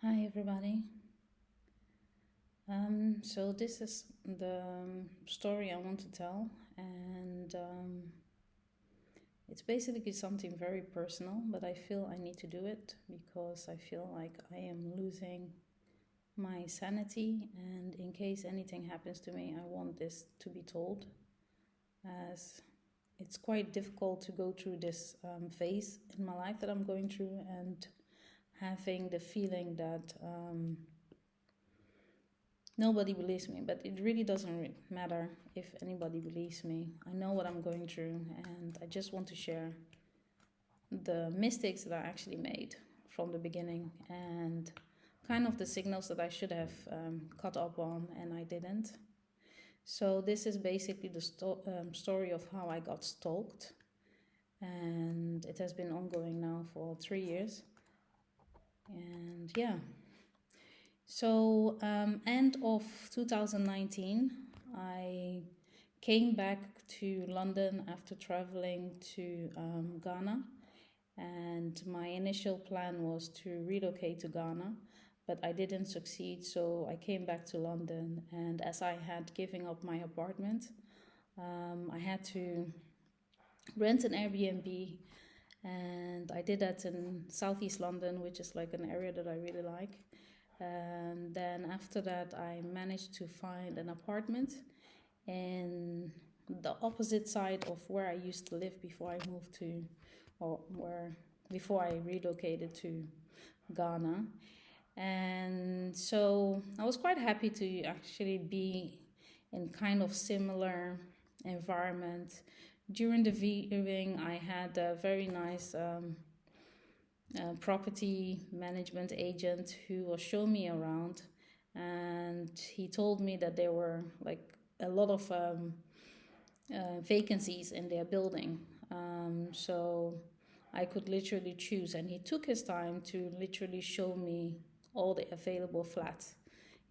Hi everybody. So this is the story I want to tell, and it's basically something very personal, but I feel I need to do it because I feel like I am losing my sanity, and in case anything happens to me, I want this to be told, as it's quite difficult to go through this phase in my life that I'm going through, and having the feeling that nobody believes me, but it really doesn't matter if anybody believes me. I know what I'm going through, and I just want to share the mistakes that I actually made from the beginning and kind of the signals that I should have caught up on and I didn't. So, this is basically the story of how I got stalked, and it has been ongoing now for 3 years. And yeah. So, end of 2019, I came back to London after traveling to Ghana, and my initial plan was to relocate to Ghana, but I didn't succeed. So I came back to London, and as I had given up my apartment, I had to rent an Airbnb, and I did that in Southeast London, which is like an area that I really like. And then after that, I managed to find an apartment in the opposite side of where I used to live before I moved to, or where before I relocated to Ghana. And so I was quite happy to actually be in kind of similar environment. During the viewing, I had a very nice property management agent who was showing me around, and he told me that there were like a lot of vacancies in their building, so I could literally choose, and he took his time to literally show me all the available flats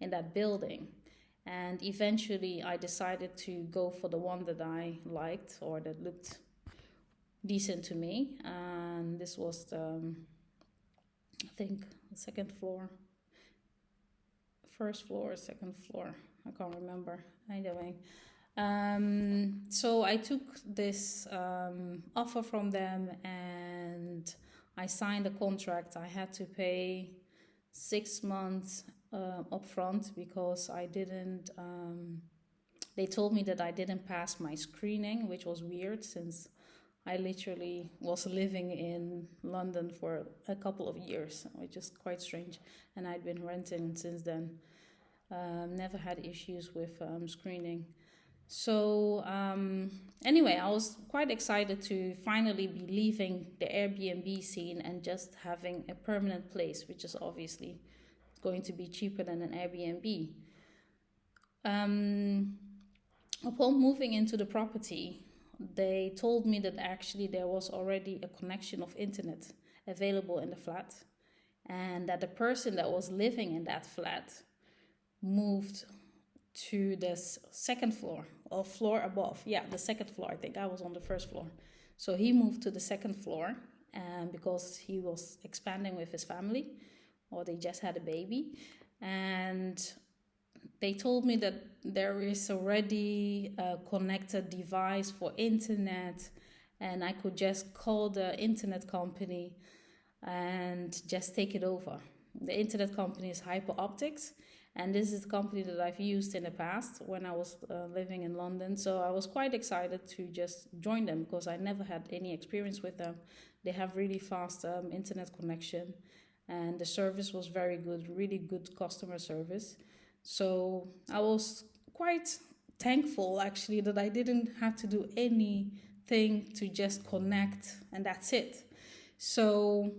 in that building. And eventually I decided to go for the one that I liked or that looked decent to me, and this was I think the second floor, first floor, second floor. I can't remember. Anyway, so I took this offer from them, and I signed a contract. I had to pay 6 months upfront because I didn't. They told me that I didn't pass my screening, which was weird since I literally was living in London for a couple of years, which is quite strange. And I'd been renting since then. Never had issues with screening. So, anyway, I was quite excited to finally be leaving the Airbnb scene and just having a permanent place, which is obviously going to be cheaper than an Airbnb. Upon moving into the property, they told me that actually there was already a connection of internet available in the flat, and that the person that was living in that flat moved to the second floor or floor above. Yeah, the second floor. I think I was on the first floor. So he moved to the second floor, and because he was expanding with his family, or they just had a baby. And they told me that there is already a connected device for internet, and I could just call the internet company and just take it over. The internet company is HyperOptics, and this is the company that I've used in the past when I was living in London. So I was quite excited to just join them because I never had any experience with them. They have really fast internet connection, and the service was very good, really good customer service. So I was quite thankful actually that I didn't have to do anything to just connect, and that's it. So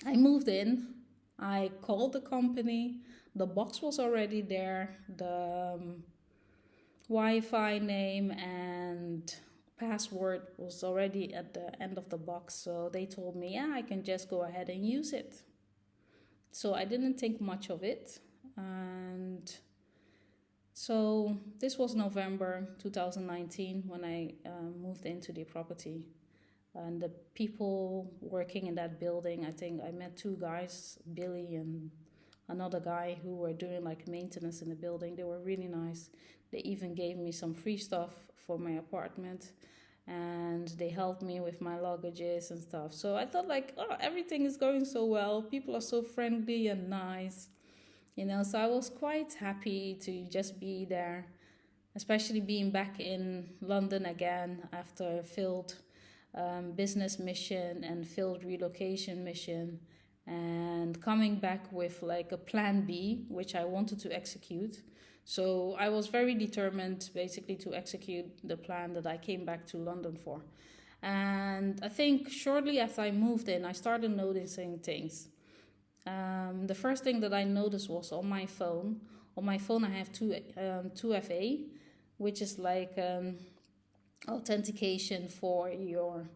I moved in, I called the company, the box was already there, the Wi-Fi name and password was already at the end of the box. So they told me, yeah, I can just go ahead and use it. So I didn't think much of it. And so this was November 2019 when I moved into the property. And the people working in that building, I think I met two guys, Billy and another guy, who were doing like maintenance in the building. They were really nice. They even gave me some free stuff for my apartment, and they helped me with my luggages and stuff. So I thought like, oh, everything is going so well. People are so friendly and nice, so I was quite happy to just be there, especially being back in London again after a failed business mission and failed relocation mission, and coming back with like a plan B, which I wanted to execute. So I was very determined basically to execute the plan that I came back to London for. And I think shortly after I moved in, I started noticing things. The first thing that I noticed was on my phone. On my phone, I have 2FA, which is like authentication for your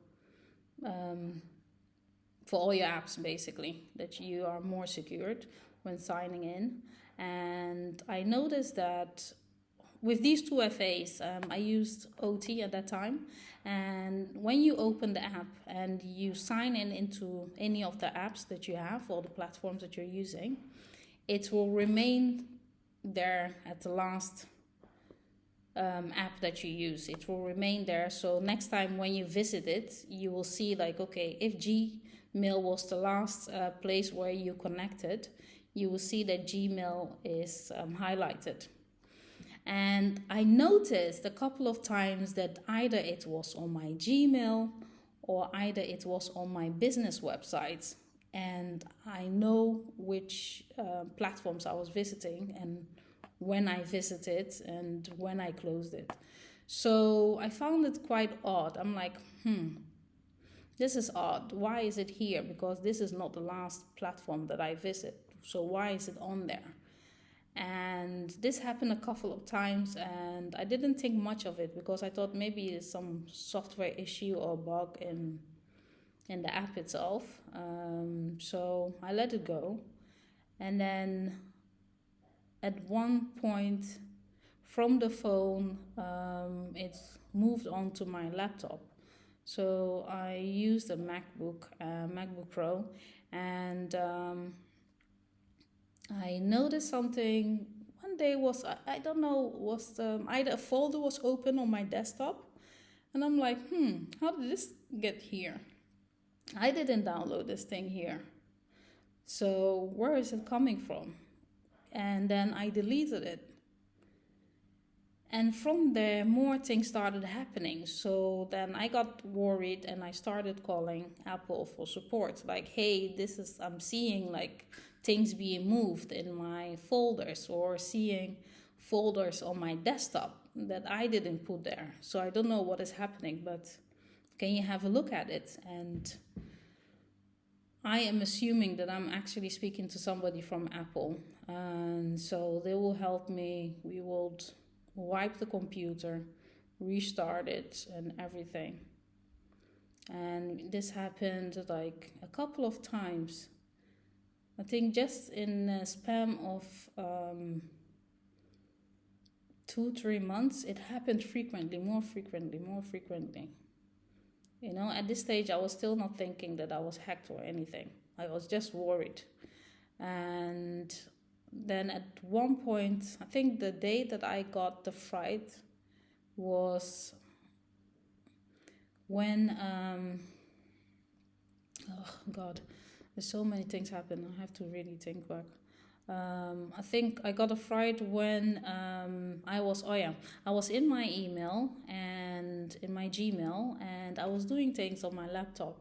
for all your apps, basically, that you are more secured when signing in. And I noticed that with these 2FAs, I used OT at that time. And when you open the app and you sign in into any of the apps that you have, or the platforms that you're using, it will remain there at the last app that you use. It will remain there. So next time when you visit it, you will see like, okay, if Gmail was the last place where you connected, you will see that Gmail is highlighted. And I noticed a couple of times that either it was on my Gmail or either it was on my business websites. And I know which platforms I was visiting and when I visited and when I closed it. So I found it quite odd. I'm like, this is odd. Why is it here? Because this is not the last platform that I visit. So why is it on there? And this happened a couple of times, and I didn't think much of it because I thought maybe it's some software issue or bug in the app itself. So I let it go. And then at one point from the phone, it moved on to my laptop. So I used a MacBook Pro, and I noticed something. One day I don't know, was either a folder was open on my desktop, and I'm like, how did this get here? I didn't download this thing here. So where is it coming from? And then I deleted it. And from there, more things started happening. So then I got worried and I started calling Apple for support. Like, hey, I'm seeing like things being moved in my folders, or seeing folders on my desktop that I didn't put there. So I don't know what is happening, but can you have a look at it? And I am assuming that I'm actually speaking to somebody from Apple. And so they will help me. We will wipe the computer, restart it and everything. And this happened like a couple of times. I think just in a span of 2-3 months, it happened more frequently. At this stage, I was still not thinking that I was hacked or anything. I was just worried. And then at one point, I think the day that I got the fright was when, there's so many things happen. I have to really think back. I think I got a fright when I was in my email and in my Gmail, and I was doing things on my laptop,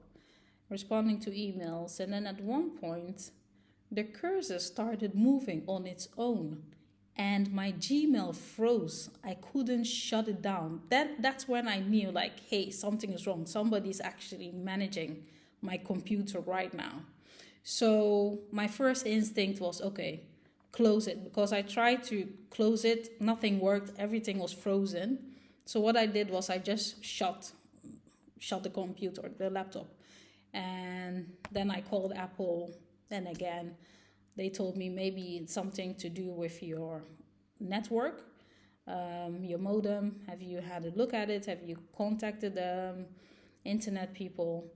responding to emails, and then at one point, the cursor started moving on its own, and my Gmail froze. I couldn't shut it down. That's when I knew, like, hey, something is wrong. Somebody's actually managing my computer right now. So my first instinct was, okay, close it, because I tried to close it, nothing worked, everything was frozen. So what I did was I just shut the computer, the laptop, and then I called Apple. And again, they told me maybe it's something to do with your network, your modem. Have you had a look at it? Have you contacted them? internet people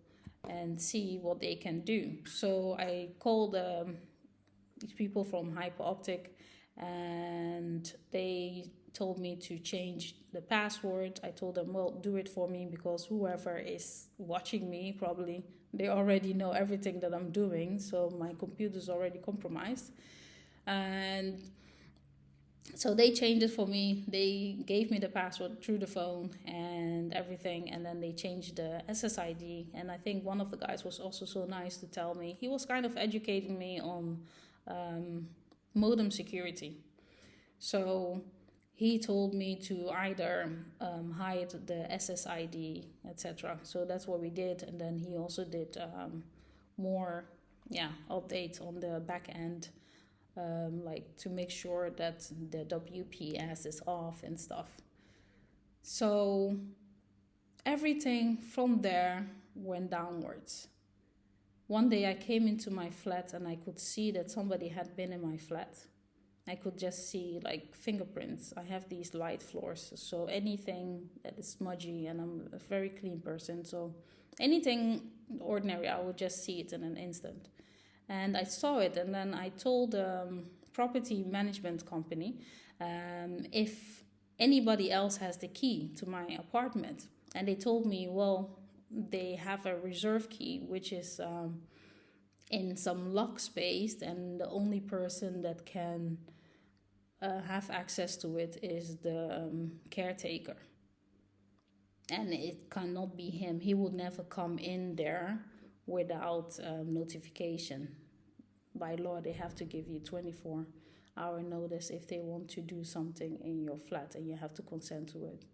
and see what they can do. So I called these people from Hyperoptic, and they told me to change the password. I told them, well, do it for me, because whoever is watching me, probably they already know everything that I'm doing, so my computer's already compromised. And so they changed it for me. They gave me the password through the phone and everything, and then they changed the SSID. And I think one of the guys was also so nice to tell me, he was kind of educating me on modem security. So he told me to either hide the SSID, etc. So that's what we did. And then he also did more updates on the back end, like to make sure that the WPS is off and stuff. So everything from there went downwards. One day I came into my flat and I could see that somebody had been in my flat. I could just see like fingerprints. I have these light floors, so anything that is smudgy, and I'm a very clean person, so anything ordinary, I would just see it in an instant. And I saw it, and then I told property management company if anybody else has the key to my apartment. And they told me, well, they have a reserve key, which is in some lock space, and the only person that can have access to it is the caretaker. And it cannot be him. He would never come in there without notification. By law, they have to give you 24-hour notice if they want to do something in your flat, and you have to consent to it.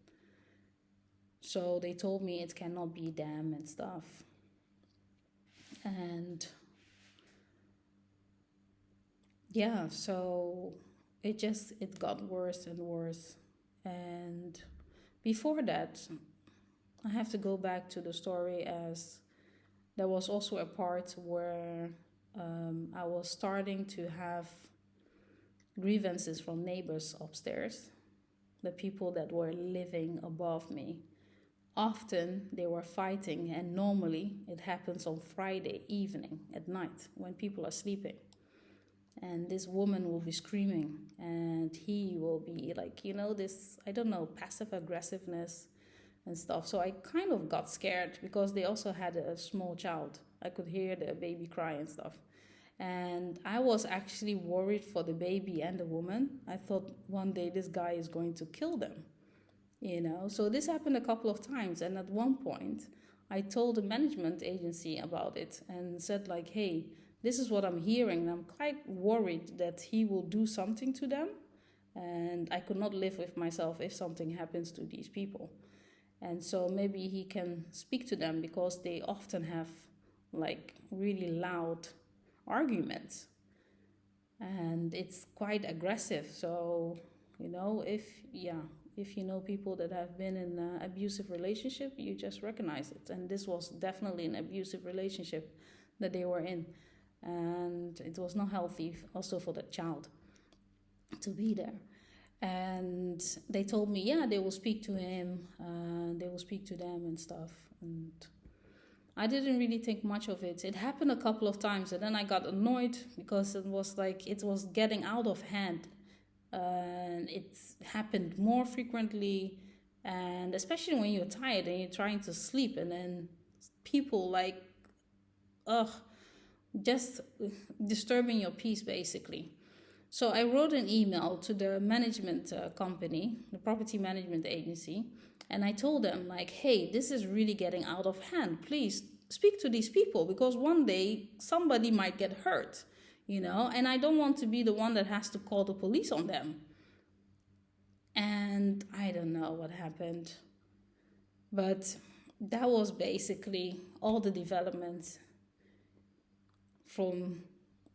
So they told me it cannot be them and stuff. And yeah, so it got worse and worse. And before that, I have to go back to the story, as there was also a part where I was starting to have grievances from neighbors upstairs, the people that were living above me. Often they were fighting, and normally it happens on Friday evening at night when people are sleeping. And this woman will be screaming, and he will be like, this, I don't know, passive aggressiveness and stuff. So I kind of got scared, because they also had a small child. I could hear the baby cry and stuff. And I was actually worried for the baby and the woman. I thought one day this guy is going to kill them. So this happened a couple of times, and at one point I told the management agency about it and said like, hey, this is what I'm hearing, and I'm quite worried that he will do something to them, and I could not live with myself if something happens to these people. And so maybe he can speak to them, because they often have like really loud arguments, and it's quite aggressive. So if you know people that have been in an abusive relationship, you just recognize it. And this was definitely an abusive relationship that they were in. And it was not healthy also for the child to be there. And they told me, they will speak to him, they will speak to them and stuff. And I didn't really think much of it. It happened a couple of times, and then I got annoyed, because it was getting out of hand. And it happened more frequently, and especially when you're tired and you're trying to sleep, and then people just disturbing your peace, basically. So I wrote an email to the management company, the property management agency, and I told them like, hey, this is really getting out of hand. Please speak to these people, because one day somebody might get hurt. And I don't want to be the one that has to call the police on them. And I don't know what happened. But that was basically all the developments from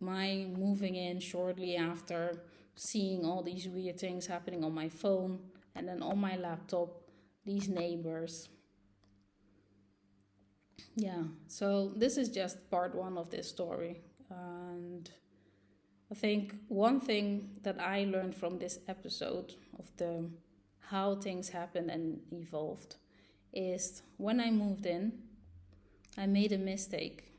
my moving in shortly after, seeing all these weird things happening on my phone, and then on my laptop, these neighbors. Yeah, so this is just part one of this story. And I think one thing that I learned from this episode of how things happened and evolved is, when I moved in, I made a mistake.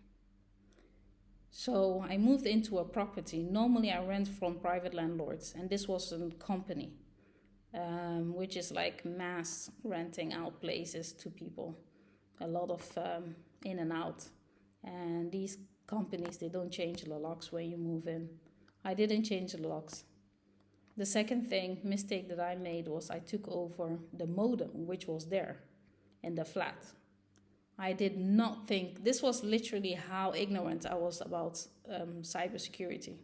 So I moved into a property. Normally I rent from private landlords, and this was a company, which is like mass renting out places to people. A lot of in and out. And these companies, they don't change the locks when you move in. I didn't change the locks. The second mistake that I made was I took over the modem, which was there in the flat. I did not think, this was literally how ignorant I was about cybersecurity.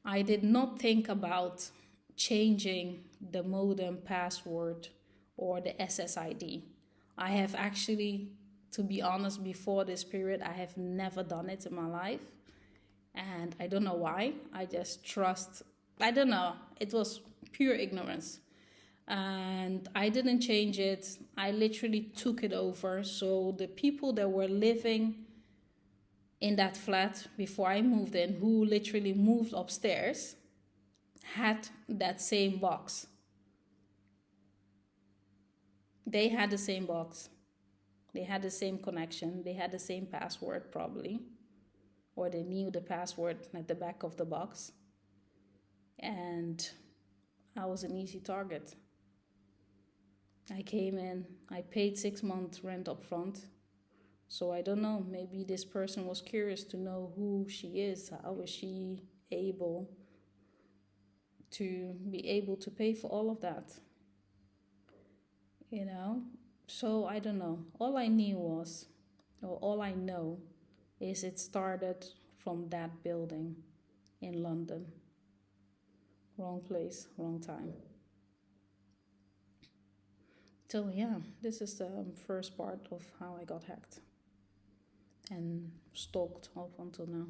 I did not think about changing the modem password or the SSID. I have actually, to be honest, before this period, I have never done it in my life. And I don't know why. I just trust, I don't know. It was pure ignorance. And I didn't change it. I literally took it over. So the people that were living in that flat before I moved in, who literally moved upstairs, had that same box. They had the same box. They had the same connection. They had the same password probably. Or they knew the password at the back of the box. And I was an easy target. I came in, I paid 6 months rent up front. So I don't know, maybe this person was curious to know who she is. How is she able to pay for all of that? You know? So I don't know. All I know is it started from that building in London. Wrong place, wrong time. So yeah, this is the first part of how I got hacked and stalked up until now.